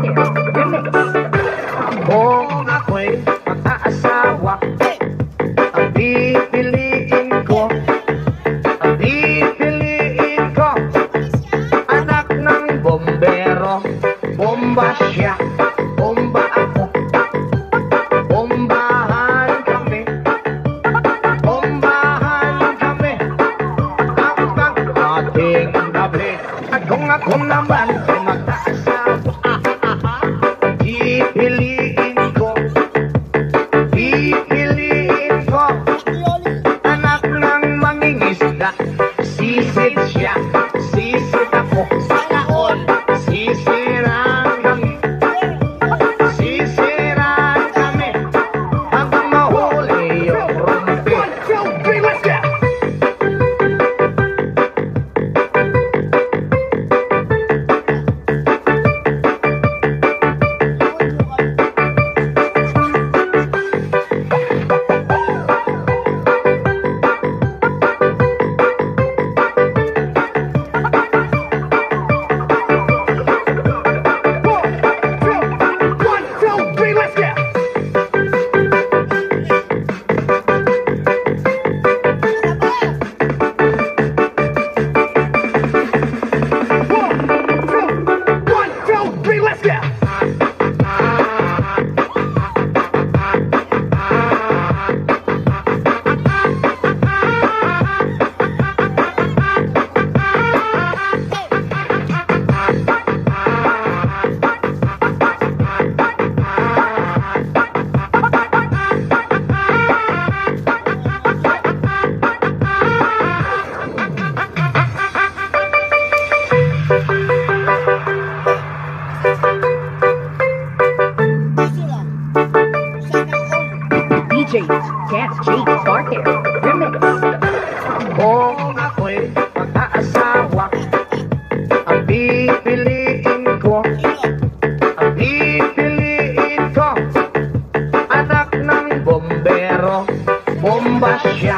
Sparkle Remix. Kung ako'y mag-aasawa, ang pipiliin ko, anak ng bombero. Bomba siya, bomba ako, bombahan kami, hanggang ating gabi. At kung ako naman ay mag-aasawa, pipiliin ko, anak ng mangingisda. Sisid siya, sisid ako, sisiraan kami, hanggang mahuli yung rumpi. 1, 2, 3, let's go! DJ Cat J Sparkle Remix. Kung ako'y mag-aasawa, ang pipiliin ko, anak ng bombero. Bomba siya,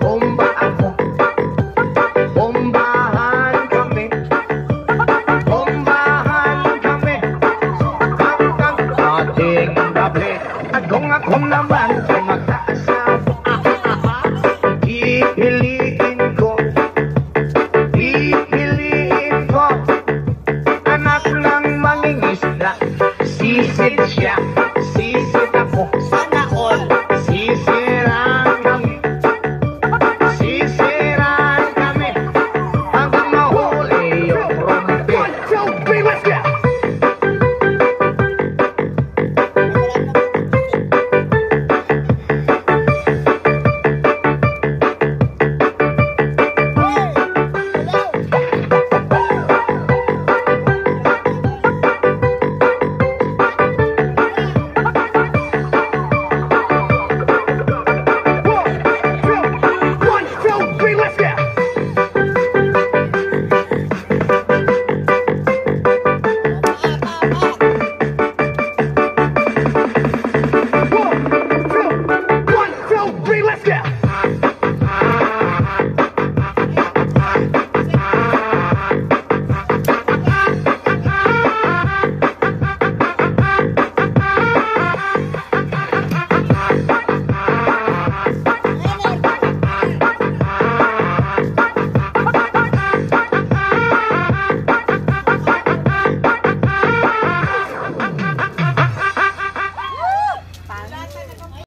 bomba ako, bombahan kami, hanggang ating gabi. At kung ako naman ay mag-aasawa, pipiliin ko, anak ng mangingisda. Sisid